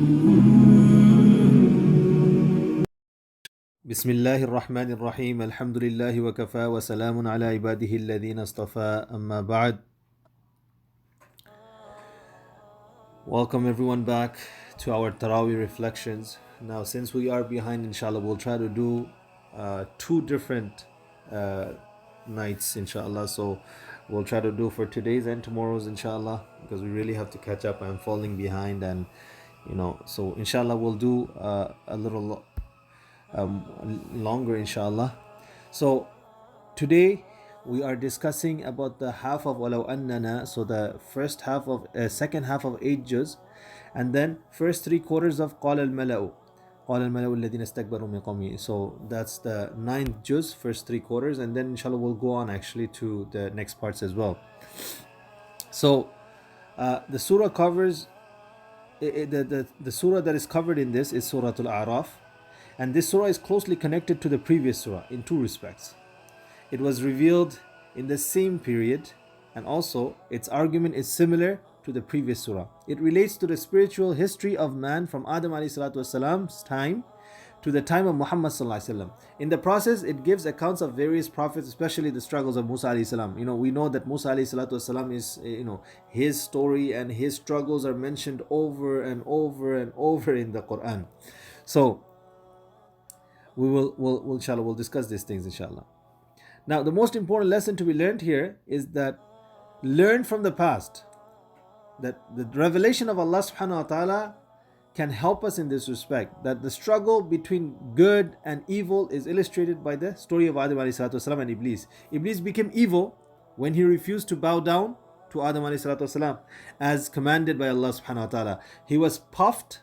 بسم الله الرحمن الرحيم الحمد لله وكفى وسلام على عباده الذين اصطفى أما بعد. Welcome everyone back to our Tarawih reflections. Now since we are behind, inshallah we'll try to do two different nights, inshallah. So we'll try to do for today's and tomorrow's, inshallah, because we really have to catch up. I'm falling behind, and so inshallah we'll do a little longer, inshallah. So today we are discussing about the half of Walau Annana, so the first half of second half of 8 juz, and then first 3/4 of Qala al-Mala'u alladhina istakbaru min qawmi. So that's the 9th juz, first 3/4, and then inshallah we'll go on actually to the next parts as well. So the surah covers the surah that is covered in this is Surah Al-A'raf, and this surah is closely connected to the previous surah in two respects. It was revealed in the same period, and also its argument is similar to the previous surah. It relates to the spiritual history of man from Adam ﷺ's time to the time of Muhammad ﷺ. In the process, it gives accounts of various prophets, especially the struggles of Musa ﷺ. We know that Musa ﷺ is, his story and his struggles are mentioned over and over and over in the Quran. So we'll inshallah we'll discuss these things, inshallah. Now, the most important lesson to be learned here is that learn from the past. That the revelation of Allah subhanahu wa ta'ala can help us in this respect. That the struggle between good and evil is illustrated by the story of Adam ﷺ and Iblis. Iblis became evil when he refused to bow down to Adam ﷺ as commanded by Allah subhanahu wa ta'ala. He was puffed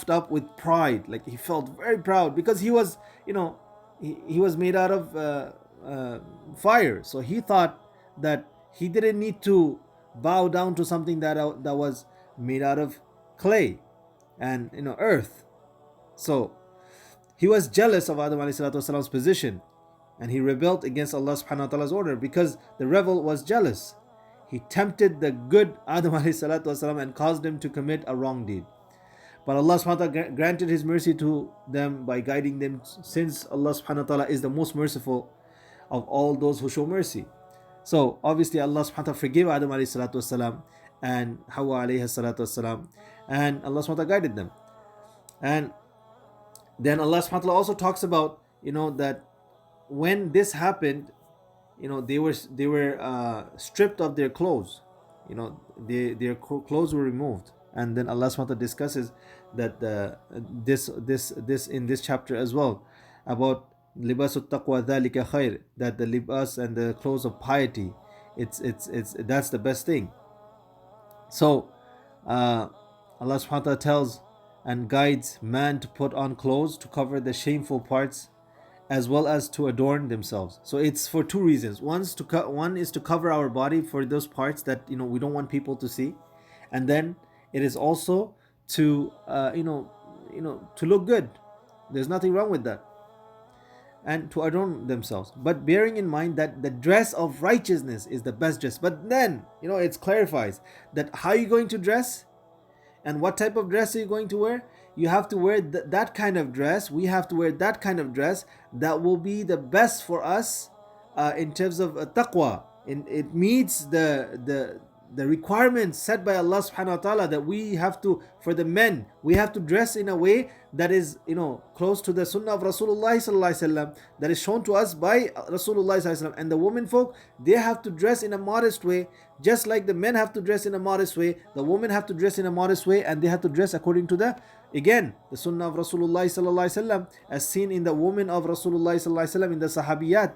up with pride. Like he felt very proud because he was, he was made out of fire. So he thought that he didn't need to bow down to something that was made out of clay and earth. So he was jealous of Adam ﷺ's position, and he rebelled against Allah subhanahu wa ta'ala's order. Because the rebel was jealous, he tempted the good Adam ﷺ and caused him to commit a wrong deed. But Allah subhanahu wa ta'ala granted his mercy to them by guiding them, since Allah subhanahu wa ta'ala is the most merciful of all those who show mercy. So obviously Allah subhanahu wa ta'ala forgave Adam ﷺ and Hawa ﷺ, and Allah subhanahu wa ta'ala guided them. And then Allah subhanahu wa ta'ala also talks about that when this happened, they were stripped of their clothes. Their clothes were removed. And then Allah subhanahu wa ta'ala discusses that this in this chapter as well, about libasut taqwa dhalika khair, that the libas and the clothes of piety, that's the best thing. So Allah subhanahu wa ta'ala tells and guides man to put on clothes to cover the shameful parts as well as to adorn themselves. So it's for two reasons. One is to cover our body for those parts that we don't want people to see, and then it is also to to look good. There's nothing wrong with that, and to adorn themselves, but bearing in mind that the dress of righteousness is the best dress. But then it clarifies that how are you going to dress and what type of dress are you going to wear. You have to wear that kind of dress. We have to wear that kind of dress that will be the best for us in terms of taqwa. It meets the requirements set by Allah subhanahu wa ta'ala, that we have to, for the men, we have to dress in a way that is close to the sunnah of Rasulullah sallallahu alaihi wasallam, that is shown to us by Rasulullah sallallahu alaihi wasallam. And the women folk, they have to dress in a modest way, just like the men have to dress in a modest way. The women have to dress in a modest way, and they have to dress according to the sunnah of Rasulullah sallallahu alaihi wasallam, as seen in the women of Rasulullah sallallahu alaihi wasallam, in the sahabiyat.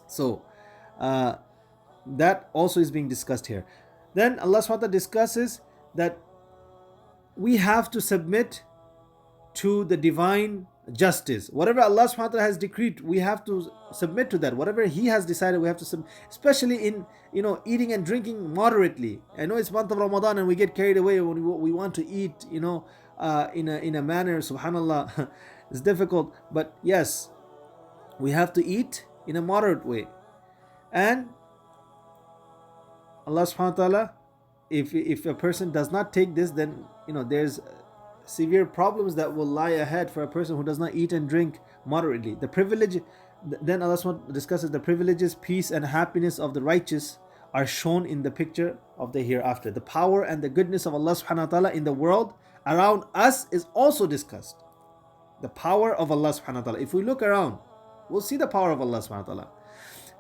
So that also is being discussed here. Then Allah subhanahu wa ta'ala discusses that we have to submit to the divine justice. Whatever Allah subhanahu wa ta'ala has decreed, we have to submit to that. Whatever He has decided, we have to submit, especially in eating and drinking moderately. I know it's month of Ramadan and we get carried away when we want to eat in a manner, subhanallah. It's difficult, but yes, we have to eat in a moderate way. And Allah subhanahu wa ta'ala, if a person does not take this, then there's severe problems that will lie ahead for a person who does not eat and drink moderately. The privilege, then Allah SWT discusses the privileges, peace, and happiness of the righteous are shown in the picture of the hereafter. The power and the goodness of Allah subhanahu wa ta'ala in the world around us is also discussed. The power of Allah subhanahu wa ta'ala. If we look around, we'll see the power of Allah subhanahu wa ta'ala.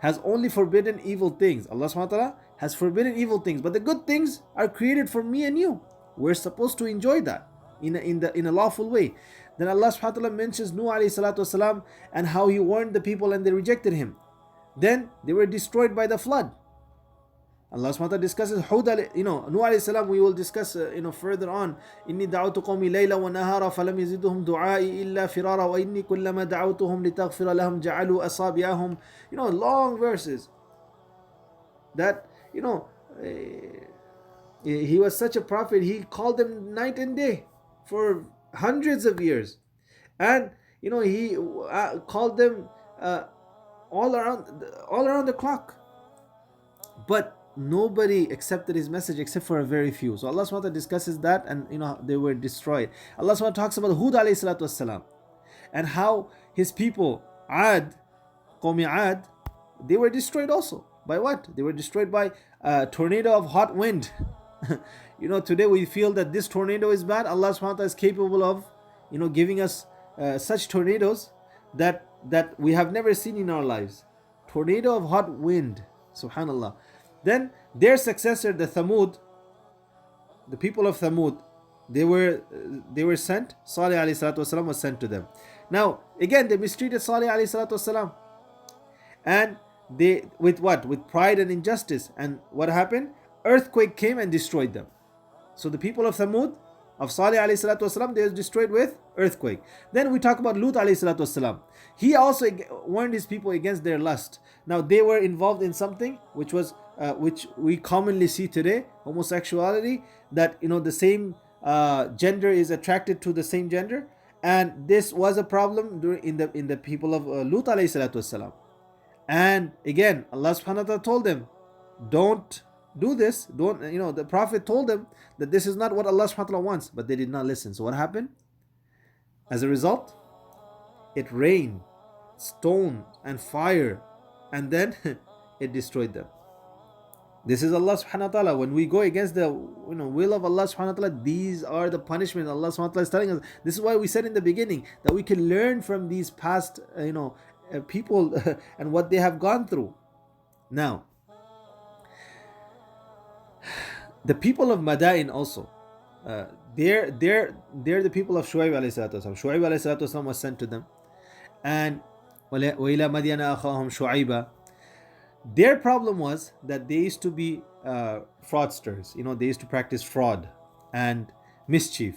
Has only forbidden evil things. Allah subhanahu wa ta'ala has forbidden evil things, but the good things are created for me and you. We're supposed to enjoy that in a lawful way. Then Allah subhanahu wa ta'ala mentions Nuh alayhi salatu wasalam and how he warned the people and they rejected him. Then they were destroyed by the flood. Allah subhanahu wa ta'ala discusses Hud, Nuh alayhi salam, we will discuss further on. Inni da'awtu qawmi layla wa nahara falam yaziduhum du'ai illa firara wa inni kullama da'awtuhum litaghfira lahum ja'alu asabi'ahum. Long verses. That, he was such a prophet, he called them night and day for hundreds of years. And, he called them all around the clock. But nobody accepted his message except for a very few. So Allah SWT discusses that, and they were destroyed. Allah SWT talks about Hud alayhi salatu wasalam and how his people, Qawmi Ad, they were destroyed also. By what? They were destroyed by a tornado of hot wind. Today we feel that this tornado is bad. Allah SWT is capable of giving us such tornadoes that we have never seen in our lives. Tornado of hot wind. Subhanallah. Then their successor, the Thamud, the people of Thamud, they were sent. Salih alayhi salatu wasalam was sent to them. Now again, they mistreated Salih alayhi salatu wasalam, and they with what? With pride and injustice. And what happened? Earthquake came and destroyed them. So the people of Thamud, of Salih alayhi salatu wasalam, they were destroyed with earthquake. Then we talk about Lut alayhi salatu wasalam. He also warned his people against their lust. Now they were involved in something which we commonly see today, homosexuality, that the same gender is attracted to the same gender, and this was a problem in the people of Lut alayhi salatu wasalam. And again, Allah subhanahu wa ta'ala told them, don't do this. The Prophet told them that this is not what Allah subhanahu wa ta'ala wants, but they did not listen. So what happened? As a result, it rained, stone and fire, and then it destroyed them. This is Allah subhanahu wa ta'ala. When we go against the will of Allah subhanahu wa ta'ala, these are the punishments Allah subhanahu wa ta'ala is telling us. This is why we said in the beginning that we can learn from these past people and what they have gone through. Now, the people of Madain also, they're the people of Shu'aib alayhi salatu wasalam. Shu'aib alayhi salatu wasalam was sent to them, and وَإِلَى مَدْيَنَ أَخَاهُمْ شُعَيْبًا. Their problem was that they used to be fraudsters. They used to practice fraud and mischief.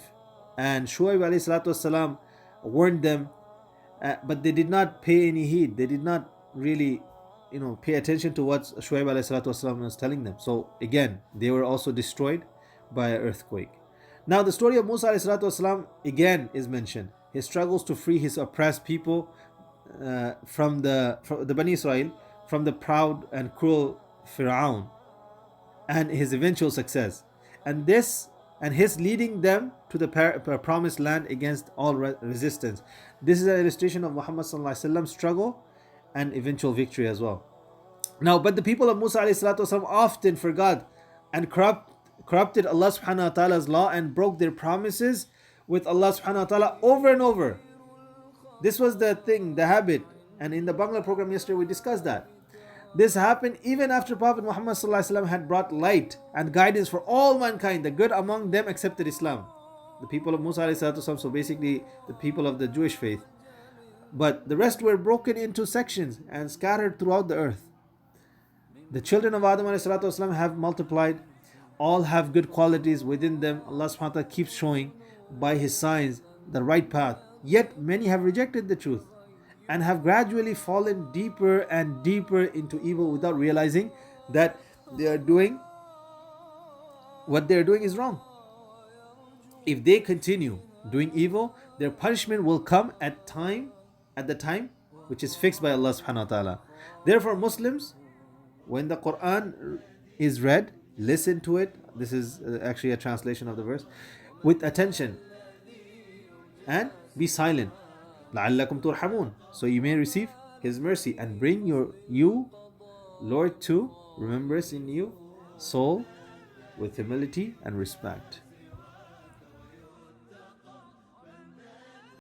And Shu'aib alayhi salatu wasalam warned them, but they did not pay any heed. They did not really pay attention to what Shu'aib alayhi salatu wasalam was telling them. So again, they were also destroyed by an earthquake. Now the story of Musa alayhi salatu wasalam again is mentioned. His struggles to free his oppressed people from the Bani Israel, from the proud and cruel Fir'aun, and his eventual success, and his leading them to the promised land against all resistance. This is an illustration of Muhammad sallallahu alaihi wasallam's struggle and eventual victory as well. Now, but the people of Musa alayhi salatu wasallam often forgot and corrupted Allah subhanahu wa ta'ala's law and broke their promises with Allah subhanahu wa ta'ala over and over. This was the thing, the habit, and in the Bangla program yesterday we discussed that. This happened even after Prophet Muhammad sallallahu alaihi wasallam had brought light and guidance for all mankind. The good among them accepted Islam. The people of Musa alayhi salatu wasallam, so basically the people of the Jewish faith. But the rest were broken into sections and scattered throughout the earth. The children of Adam alayhi salatu wasallam have multiplied. All have good qualities within them. Allah subhanahu wa ta'ala keeps showing by His signs the right path. Yet many have rejected the truth and have gradually fallen deeper and deeper into evil without realizing that what they are doing is wrong. If they continue doing evil, their punishment will come at the time which is fixed by Allah subhanahu wa ta'ala. Therefore, Muslims, when the Quran is read, listen to it. This is actually a translation of the verse with attention, and be silent. لَعَلَّكُمْ تُرْحَمُونَ, so you may receive His mercy, and bring you, Lord, to remembrance in you, soul, with humility and respect.